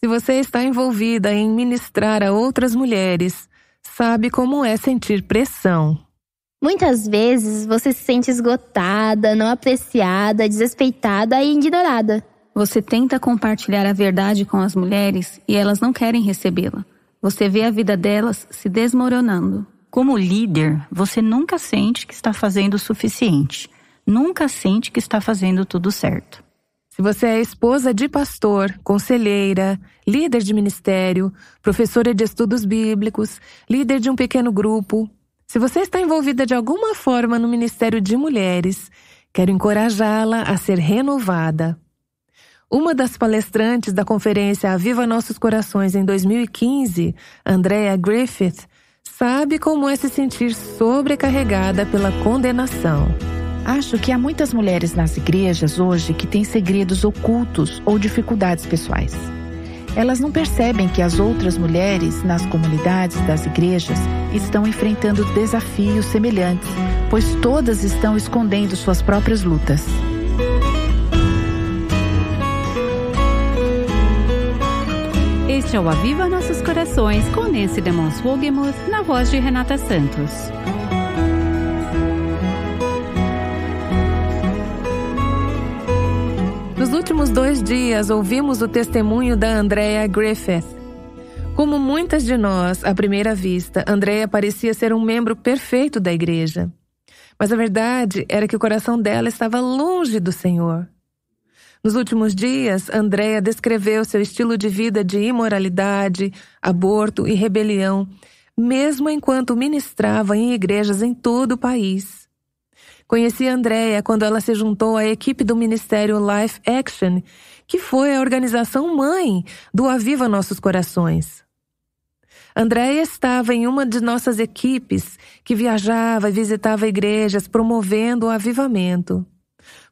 Se você está envolvida em ministrar a outras mulheres, sabe como é sentir pressão. Muitas vezes você se sente esgotada, não apreciada, desrespeitada e ignorada. Você tenta compartilhar a verdade com as mulheres e elas não querem recebê-la. Você vê a vida delas se desmoronando. Como líder, você nunca sente que está fazendo o suficiente. Nunca sente que está fazendo tudo certo. Se você é esposa de pastor, conselheira, líder de ministério, professora de estudos bíblicos, líder de um pequeno grupo, se você está envolvida de alguma forma no ministério de mulheres, quero encorajá-la a ser renovada. Uma das palestrantes da conferência Aviva Nossos Corações em 2015, Andrea Griffith, sabe como é se sentir sobrecarregada pela condenação. Acho que há muitas mulheres nas igrejas hoje que têm segredos ocultos ou dificuldades pessoais. Elas não percebem que as outras mulheres nas comunidades das igrejas estão enfrentando desafios semelhantes, pois todas estão escondendo suas próprias lutas. Este é o Aviva Nossos Corações com Nancy DeMons Wogemuth na voz de Renata Santos. Nos últimos 2 dias, ouvimos o testemunho da Andrea Griffith. Como muitas de nós, à primeira vista, Andrea parecia ser um membro perfeito da igreja. Mas a verdade era que o coração dela estava longe do Senhor. Nos últimos dias, Andrea descreveu seu estilo de vida de imoralidade, aborto e rebelião, mesmo enquanto ministrava em igrejas em todo o país. Conheci Andrea quando ela se juntou à equipe do ministério Life Action, que foi a organização mãe do Aviva Nossos Corações. Andrea estava em uma de nossas equipes que viajava e visitava igrejas promovendo o avivamento.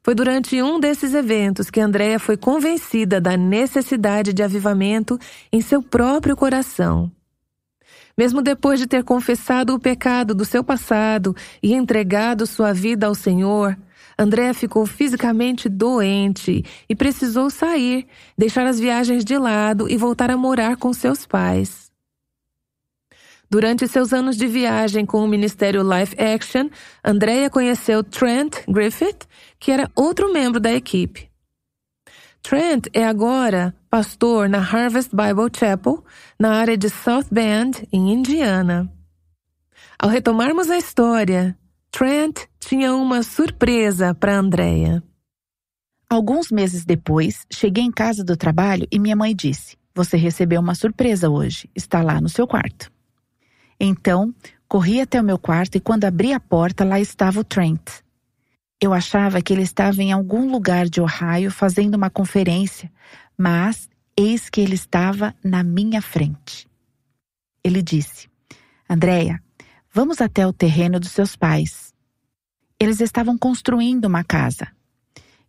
Foi durante um desses eventos que Andrea foi convencida da necessidade de avivamento em seu próprio coração. Mesmo depois de ter confessado o pecado do seu passado e entregado sua vida ao Senhor, Andrea ficou fisicamente doente e precisou sair, deixar as viagens de lado e voltar a morar com seus pais. Durante seus anos de viagem com o Ministério Life Action, Andrea conheceu Trent Griffith, que era outro membro da equipe. Trent é agora pastor na Harvest Bible Chapel, na área de South Bend, em Indiana. Ao retomarmos a história, Trent tinha uma surpresa para Andrea. Alguns meses depois, cheguei em casa do trabalho e minha mãe disse: "Você recebeu uma surpresa hoje, está lá no seu quarto." Então, corri até o meu quarto e quando abri a porta, lá estava o Trent. Eu achava que ele estava em algum lugar de Ohio fazendo uma conferência, mas eis que ele estava na minha frente. Ele disse: "Andrea, vamos até o terreno dos seus pais." Eles estavam construindo uma casa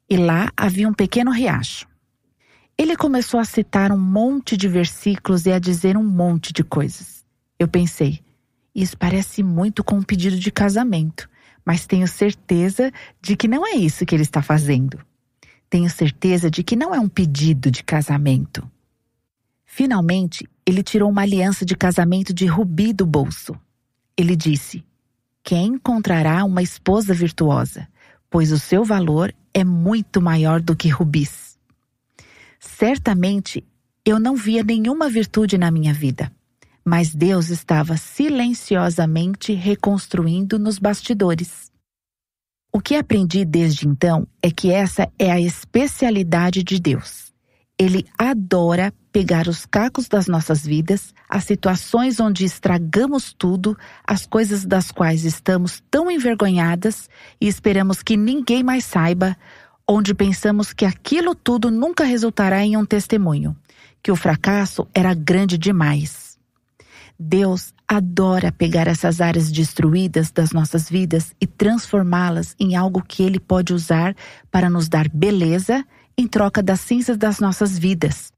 e lá havia um pequeno riacho. Ele começou a citar um monte de versículos e a dizer um monte de coisas. Eu pensei, isso parece muito com um pedido de casamento, mas tenho certeza de que não é isso que ele está fazendo. Tenho certeza de que não é um pedido de casamento. Finalmente, ele tirou uma aliança de casamento de rubi do bolso. Ele disse: "Quem encontrará uma esposa virtuosa? Pois o seu valor é muito maior do que rubis." Certamente, eu não via nenhuma virtude na minha vida. Mas Deus estava silenciosamente reconstruindo nos bastidores. O que aprendi desde então é que essa é a especialidade de Deus. Ele adora pegar os cacos das nossas vidas, as situações onde estragamos tudo, as coisas das quais estamos tão envergonhadas e esperamos que ninguém mais saiba, onde pensamos que aquilo tudo nunca resultará em um testemunho, que o fracasso era grande demais. Deus adora pegar essas áreas destruídas das nossas vidas e transformá-las em algo que Ele pode usar para nos dar beleza em troca das cinzas das nossas vidas.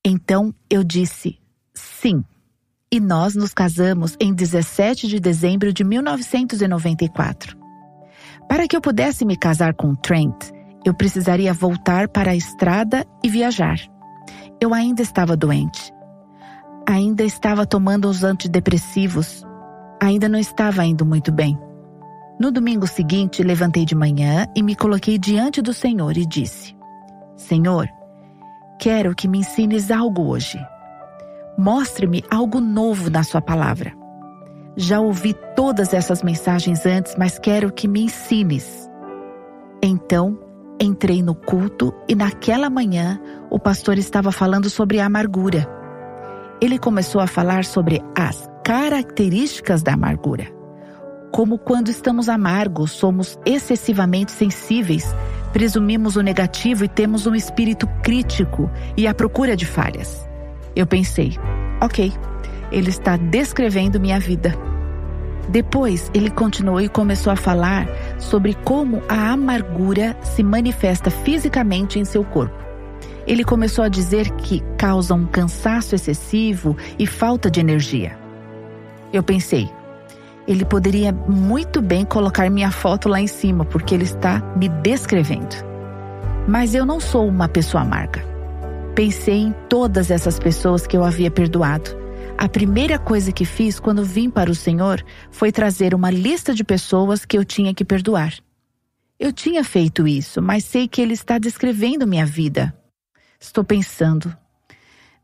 Então eu disse sim. E nós nos casamos em 17 de dezembro de 1994. Para que eu pudesse me casar com Trent, eu precisaria voltar para a estrada e viajar. Eu ainda estava doente. Ainda estava tomando os antidepressivos. Ainda não estava indo muito bem. No domingo seguinte, levantei de manhã e me coloquei diante do Senhor e disse: Senhor, quero que me ensines algo hoje. Mostre-me algo novo na sua palavra. Já ouvi todas essas mensagens antes, mas quero que me ensines. Então, entrei no culto e naquela manhã o pastor estava falando sobre a amargura. Ele começou a falar sobre as características da amargura. Como quando estamos amargos, somos excessivamente sensíveis, presumimos o negativo e temos um espírito crítico e à procura de falhas. Eu pensei, ok, ele está descrevendo minha vida. Depois, ele continuou e começou a falar sobre como a amargura se manifesta fisicamente em seu corpo. Ele começou a dizer que causa um cansaço excessivo e falta de energia. Eu pensei, ele poderia muito bem colocar minha foto lá em cima, porque ele está me descrevendo. Mas eu não sou uma pessoa amarga. Pensei em todas essas pessoas que eu havia perdoado. A primeira coisa que fiz quando vim para o Senhor foi trazer uma lista de pessoas que eu tinha que perdoar. Eu tinha feito isso, mas sei que Ele está descrevendo minha vida. Estou pensando,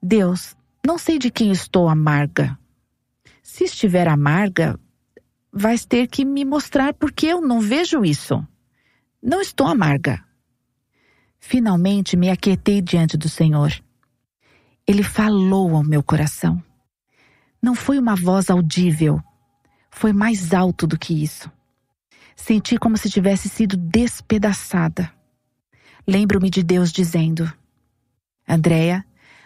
Deus, não sei de quem estou amarga. Se estiver amarga, vais ter que me mostrar porque eu não vejo isso. Não estou amarga. Finalmente me aquietei diante do Senhor. Ele falou ao meu coração. Não foi uma voz audível, foi mais alto do que isso. Senti como se tivesse sido despedaçada. Lembro-me de Deus dizendo: Andréia,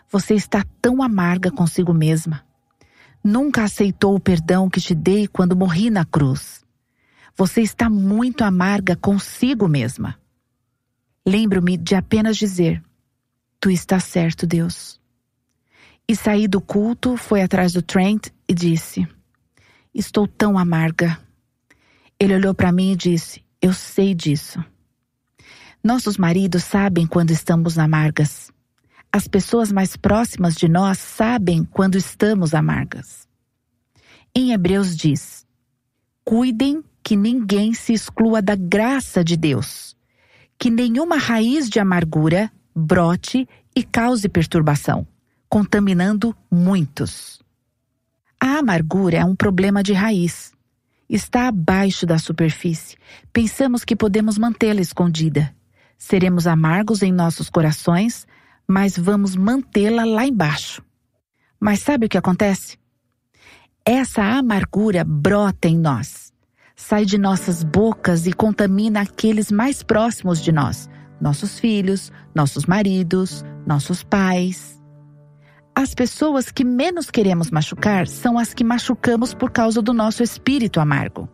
você está tão amarga consigo mesma. Nunca aceitou o perdão que te dei quando morri na cruz. Você está muito amarga consigo mesma. Lembro-me de apenas dizer: Tu estás certo, Deus. E saí do culto, fui atrás do Trent e disse: Estou tão amarga. Ele olhou para mim e disse: Eu sei disso. Nossos maridos sabem quando estamos amargas. As pessoas mais próximas de nós sabem quando estamos amargas. Em Hebreus diz: Cuidem que ninguém se exclua da graça de Deus, que nenhuma raiz de amargura brote e cause perturbação, contaminando muitos. A amargura é um problema de raiz. Está abaixo da superfície. Pensamos que podemos mantê-la escondida. Seremos amargos em nossos corações, mas vamos mantê-la lá embaixo. Mas sabe o que acontece? Essa amargura brota em nós, sai de nossas bocas e contamina aqueles mais próximos de nós, nossos filhos, nossos maridos, nossos pais. As pessoas que menos queremos machucar são as que machucamos por causa do nosso espírito amargo.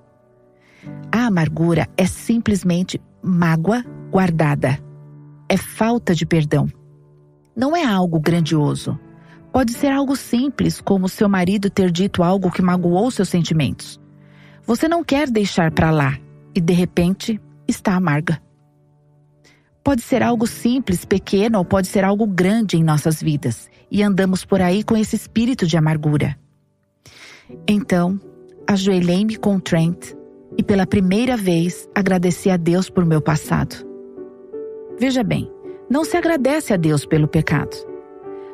A amargura é simplesmente mágoa guardada. É falta de perdão. Não é algo grandioso. Pode ser algo simples, como seu marido ter dito algo que magoou seus sentimentos. Você não quer deixar para lá e, de repente, está amarga. Pode ser algo simples, pequeno, ou pode ser algo grande em nossas vidas, e andamos por aí com esse espírito de amargura. Então, ajoelhei-me com o Trent e pela primeira vez agradeci a Deus por meu passado. Veja bem, não se agradece a Deus pelo pecado,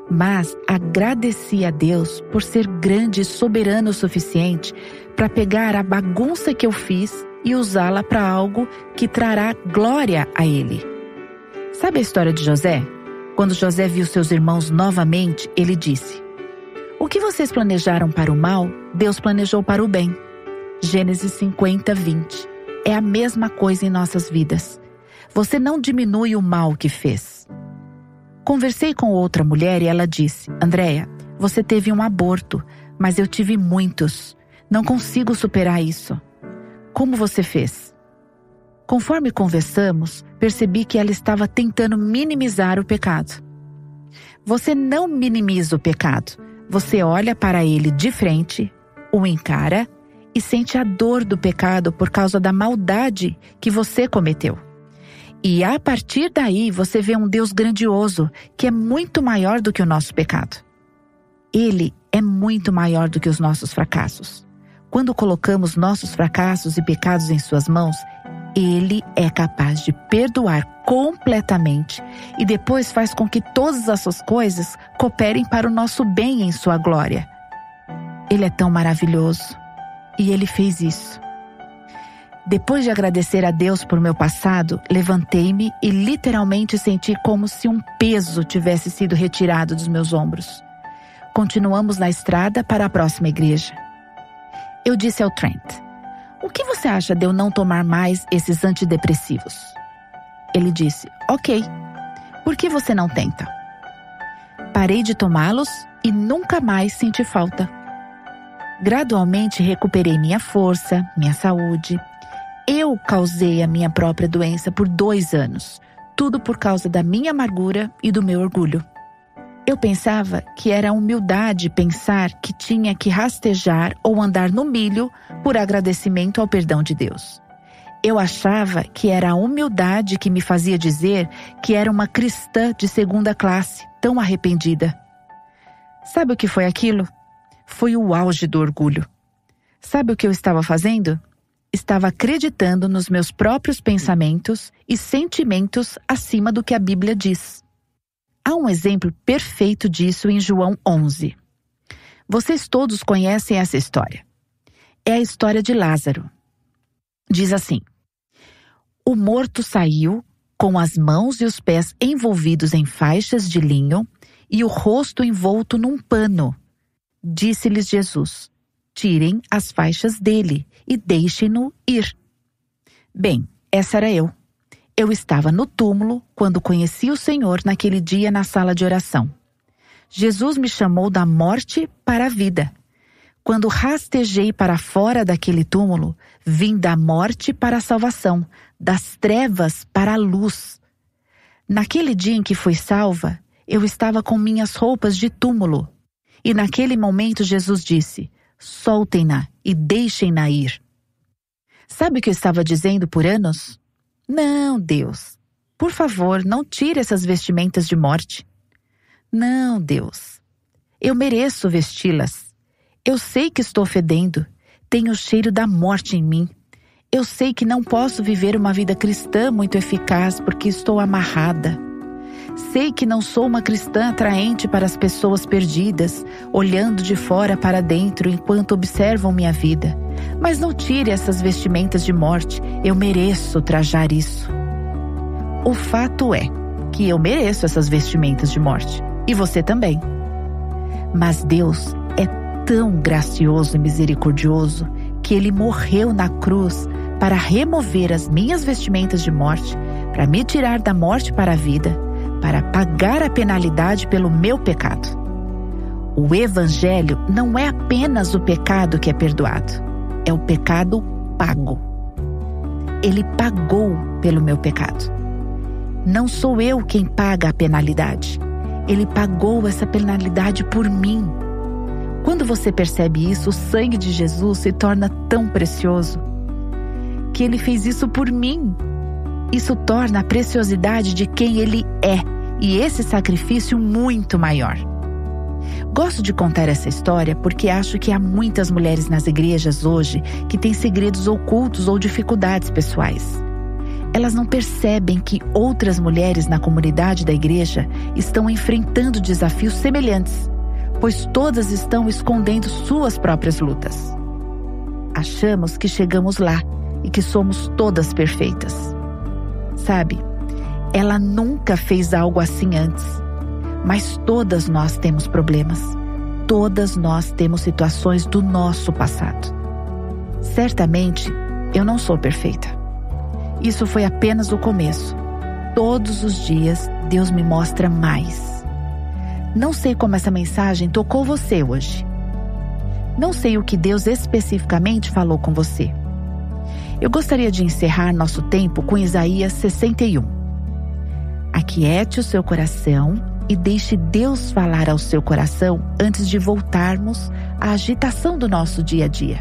mas agradeci a Deus por ser grande e soberano o suficiente para pegar a bagunça que eu fiz e usá-la para algo que trará glória a Ele. Sabe a história de José? Quando José viu seus irmãos novamente, ele disse: O que vocês planejaram para o mal, Deus planejou para o bem. Gênesis 50, 20. É a mesma coisa em nossas vidas. Você não diminui o mal que fez. Conversei com outra mulher e ela disse: Andréia, você teve um aborto, mas eu tive muitos. Não consigo superar isso. Como você fez? Conforme conversamos, percebi que ela estava tentando minimizar o pecado. Você não minimiza o pecado. Você olha para ele de frente, o encara e sente a dor do pecado por causa da maldade que você cometeu. E a partir daí você vê um Deus grandioso que é muito maior do que o nosso pecado. Ele é muito maior do que os nossos fracassos. Quando colocamos nossos fracassos e pecados em suas mãos, Ele é capaz de perdoar completamente e depois faz com que todas essas coisas cooperem para o nosso bem em sua glória. Ele é tão maravilhoso e Ele fez isso. Depois de agradecer a Deus por meu passado, levantei-me e literalmente senti como se um peso tivesse sido retirado dos meus ombros. Continuamos na estrada para a próxima igreja. Eu disse ao Trent: "O que você acha de eu não tomar mais esses antidepressivos?" Ele disse: "Ok. Por que você não tenta?" Parei de tomá-los e nunca mais senti falta. Gradualmente recuperei minha força, minha saúde. Eu causei a minha própria doença por 2 anos, tudo por causa da minha amargura e do meu orgulho. Eu pensava que era humildade pensar que tinha que rastejar ou andar no milho por agradecimento ao perdão de Deus. Eu achava que era a humildade que me fazia dizer que era uma cristã de 2ª classe, tão arrependida. Sabe o que foi aquilo? Foi o auge do orgulho. Sabe o que eu estava fazendo? Estava acreditando nos meus próprios pensamentos e sentimentos acima do que a Bíblia diz. Há um exemplo perfeito disso em João 11. Vocês todos conhecem essa história. É a história de Lázaro. Diz assim: o morto saiu com as mãos e os pés envolvidos em faixas de linho e o rosto envolto num pano. Disse-lhes Jesus: tirem as faixas dele e deixem-no ir. Bem, essa era eu. Eu estava no túmulo quando conheci o Senhor naquele dia na sala de oração. Jesus me chamou da morte para a vida. Quando rastejei para fora daquele túmulo, vim da morte para a salvação, das trevas para a luz. Naquele dia em que fui salva, eu estava com minhas roupas de túmulo. E naquele momento Jesus disse: soltem-na e deixem-na ir. Sabe o que eu estava dizendo por anos? Não, Deus, por favor, não tire essas vestimentas de morte. Não, Deus, eu mereço vesti-las. Eu sei que estou fedendo, tenho o cheiro da morte em mim. Eu sei que não posso viver uma vida cristã muito eficaz porque estou amarrada. Sei que não sou uma cristã atraente para as pessoas perdidas, olhando de fora para dentro enquanto observam minha vida. Mas não tire essas vestimentas de morte, eu mereço trajar isso. O fato é que eu mereço essas vestimentas de morte, e você também. Mas Deus é tão gracioso e misericordioso que Ele morreu na cruz para remover as minhas vestimentas de morte, para me tirar da morte para a vida, para pagar a penalidade pelo meu pecado. O Evangelho não é apenas o pecado que é perdoado, é o pecado pago. Ele pagou pelo meu pecado. Não sou eu quem paga a penalidade. Ele pagou essa penalidade por mim. Quando você percebe isso, o sangue de Jesus se torna tão precioso. Que Ele fez isso por mim. Isso torna a preciosidade de quem Ele é e esse sacrifício muito maior. Gosto de contar essa história porque acho que há muitas mulheres nas igrejas hoje que têm segredos ocultos ou dificuldades pessoais. Elas não percebem que outras mulheres na comunidade da igreja estão enfrentando desafios semelhantes, pois todas estão escondendo suas próprias lutas. Achamos que chegamos lá e que somos todas perfeitas. Sabe, ela nunca fez algo assim antes. Mas todas nós temos problemas. Todas nós temos situações do nosso passado. Certamente, eu não sou perfeita. Isso foi apenas o começo. Todos os dias, Deus me mostra mais. Não sei como essa mensagem tocou você hoje. Não sei o que Deus especificamente falou com você. Eu gostaria de encerrar nosso tempo com Isaías 61. Aquiete o seu coração e deixe Deus falar ao seu coração antes de voltarmos à agitação do nosso dia a dia.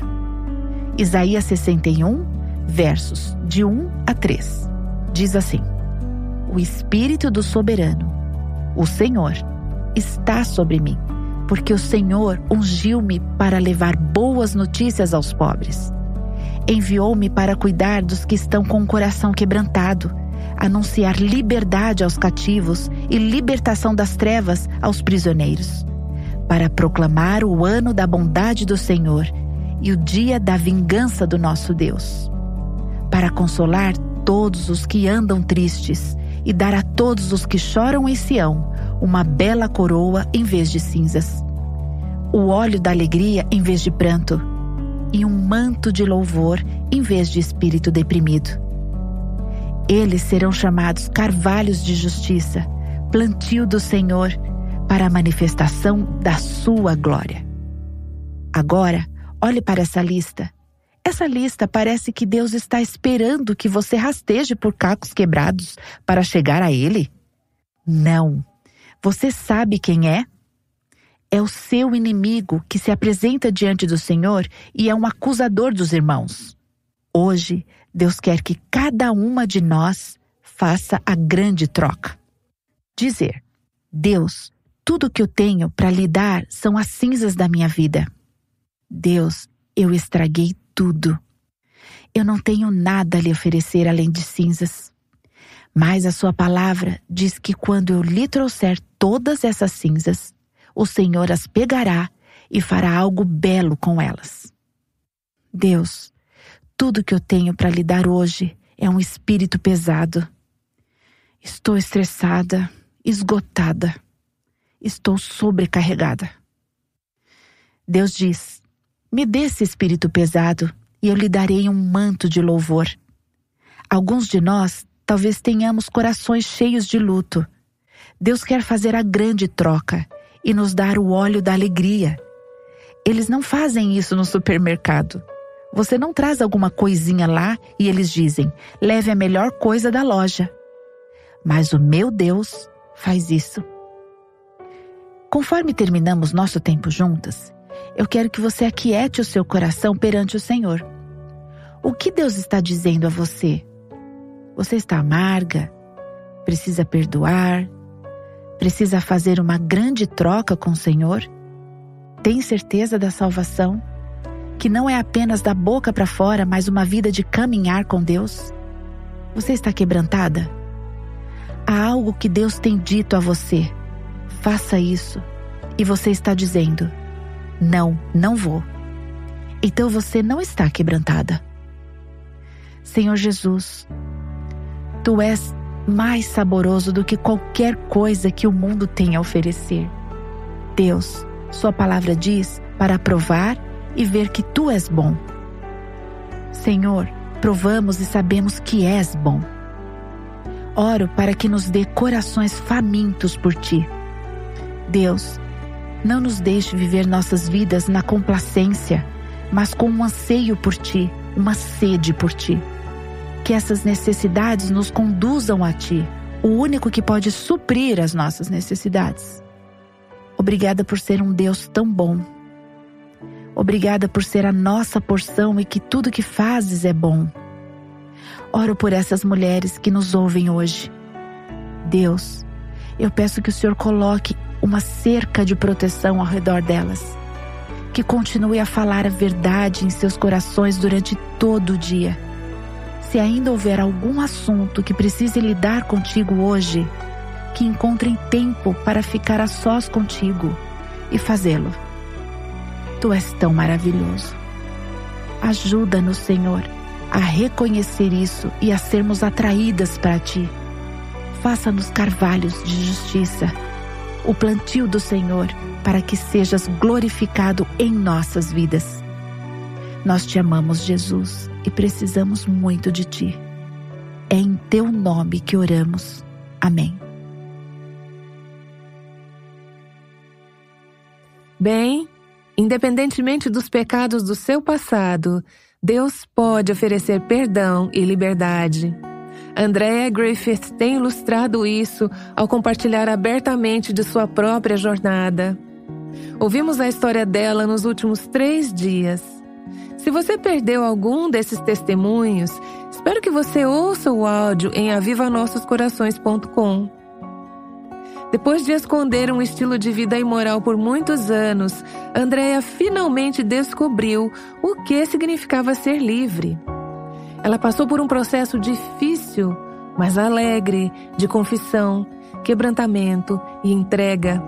Isaías 61, versos de 1 a 3. Diz assim: O Espírito do Soberano, o Senhor, está sobre mim, porque o Senhor ungiu-me para levar boas notícias aos pobres. Enviou-me para cuidar dos que estão com o coração quebrantado, anunciar liberdade aos cativos e libertação das trevas aos prisioneiros, para proclamar o ano da bondade do Senhor e o dia da vingança do nosso Deus, para consolar todos os que andam tristes e dar a todos os que choram em Sião uma bela coroa em vez de cinzas, o óleo da alegria em vez de pranto e um manto de louvor em vez de espírito deprimido. Eles serão chamados carvalhos de justiça, plantio do Senhor, para a manifestação da sua glória. Agora, olhe para essa lista. Essa lista parece que Deus está esperando que você rasteje por cacos quebrados para chegar a Ele. Não. Você sabe quem é? É o seu inimigo que se apresenta diante do Senhor e é um acusador dos irmãos. Hoje, Deus quer que cada uma de nós faça a grande troca. Dizer: Deus, tudo que eu tenho para lhe dar são as cinzas da minha vida. Deus, eu estraguei tudo. Eu não tenho nada a lhe oferecer além de cinzas. Mas a sua palavra diz que quando eu lhe trouxer todas essas cinzas, o Senhor as pegará e fará algo belo com elas. Deus, tudo que eu tenho para lhe dar hoje é um espírito pesado. Estou estressada, esgotada. Estou sobrecarregada. Deus diz: me dê esse espírito pesado e eu lhe darei um manto de louvor. Alguns de nós talvez tenhamos corações cheios de luto. Deus quer fazer a grande troca e nos dar o óleo da alegria. Eles não fazem isso no supermercado. Você não traz alguma coisinha lá e eles dizem: leve a melhor coisa da loja. Mas o meu Deus faz isso. Conforme terminamos nosso tempo juntas, eu quero que você aquiete o seu coração perante o Senhor. O que Deus está dizendo a você? Você está amarga? Precisa perdoar? Precisa fazer uma grande troca com o Senhor? Tem certeza da salvação? Que não é apenas da boca para fora, mas uma vida de caminhar com Deus? Você está quebrantada? Há algo que Deus tem dito a você: faça isso. E você está dizendo: não, não vou. Então você não está quebrantada. Senhor Jesus, Tu és mais saboroso do que qualquer coisa que o mundo tem a oferecer. Deus, Sua palavra diz para provar e ver que Tu és bom. Senhor, provamos e sabemos que és bom. Oro para que nos dê corações famintos por Ti. Deus, não nos deixe viver nossas vidas na complacência, mas com um anseio por Ti, uma sede por Ti. Que essas necessidades nos conduzam a Ti, o único que pode suprir as nossas necessidades. Obrigada por ser um Deus tão bom. Obrigada por ser a nossa porção e que tudo que fazes é bom. Oro por essas mulheres que nos ouvem hoje. Deus, eu peço que o Senhor coloque uma cerca de proteção ao redor delas. Que continue a falar a verdade em seus corações durante todo o dia. Se ainda houver algum assunto que precise lidar contigo hoje, que encontrem tempo para ficar a sós contigo e fazê-lo. Tu és tão maravilhoso. Ajuda-nos, Senhor, a reconhecer isso e a sermos atraídas para Ti. Faça-nos carvalhos de justiça, o plantio do Senhor, para que sejas glorificado em nossas vidas. Nós Te amamos, Jesus, e precisamos muito de Ti. É em Teu nome que oramos. Amém. Bem, independentemente dos pecados do seu passado, Deus pode oferecer perdão e liberdade. Andrea Griffith tem ilustrado isso ao compartilhar abertamente de sua própria jornada. Ouvimos a história dela nos últimos 3 dias. Se você perdeu algum desses testemunhos, Espero que você ouça o áudio em avivanossoscorações.com. Depois de esconder um estilo de vida imoral por muitos anos, Andréia finalmente descobriu o que significava ser livre. Ela passou por um processo difícil, mas alegre, de confissão, quebrantamento e entrega.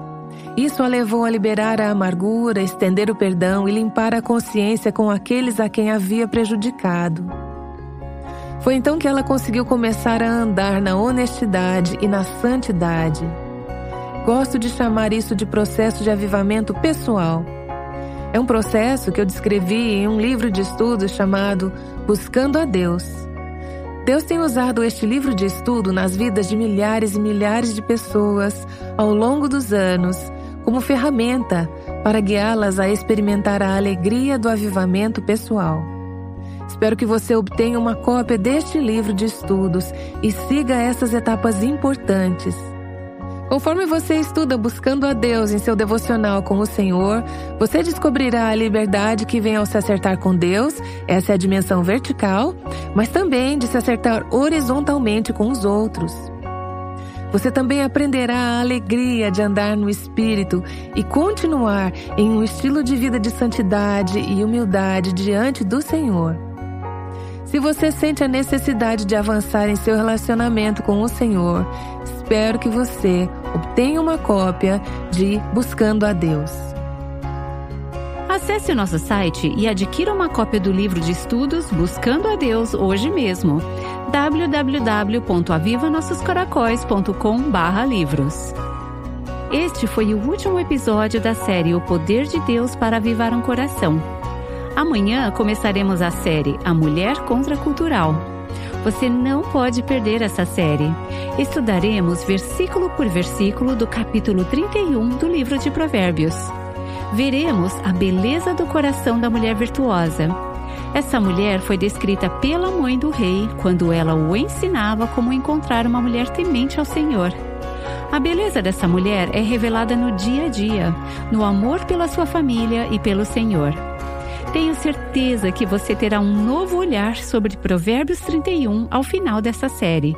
Isso a levou a liberar a amargura, estender o perdão e limpar a consciência com aqueles a quem havia prejudicado. Foi então que ela conseguiu começar a andar na honestidade e na santidade. Gosto de chamar isso de processo de avivamento pessoal. É um processo que eu descrevi em um livro de estudos chamado Buscando a Deus. Deus tem usado este livro de estudo nas vidas de milhares e milhares de pessoas ao longo dos anos como ferramenta para guiá-las a experimentar a alegria do avivamento pessoal. Espero que você obtenha uma cópia deste livro de estudos e siga essas etapas importantes. Conforme você estuda Buscando a Deus em seu devocional com o Senhor, você descobrirá a liberdade que vem ao se acertar com Deus, essa é a dimensão vertical, mas também de se acertar horizontalmente com os outros. Você também aprenderá a alegria de andar no Espírito e continuar em um estilo de vida de santidade e humildade diante do Senhor. Se você sente a necessidade de avançar em seu relacionamento com o Senhor, espero que você obtenha uma cópia de Buscando a Deus. Acesse o nosso site e adquira uma cópia do livro de estudos Buscando a Deus hoje mesmo. www.avivanossoscoracóis.com/livros. Este foi o último episódio da série O Poder de Deus para Avivar um Coração. Amanhã começaremos a série A Mulher Contracultural. Você não pode perder essa série. Estudaremos versículo por versículo do capítulo 31 do livro de Provérbios. Veremos a beleza do coração da mulher virtuosa. Essa mulher foi descrita pela mãe do rei quando ela o ensinava como encontrar uma mulher temente ao Senhor. A beleza dessa mulher é revelada no dia a dia, no amor pela sua família e pelo Senhor. Tenho certeza que você terá um novo olhar sobre Provérbios 31 ao final dessa série.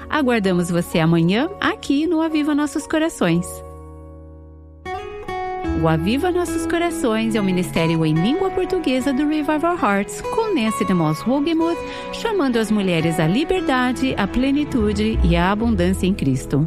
Aguardamos você amanhã aqui no Aviva Nossos Corações. O Aviva Nossos Corações é o ministério em língua portuguesa do Revive Our Hearts, com Nancy DeMoss Wogemuth, chamando as mulheres à liberdade, à plenitude e à abundância em Cristo.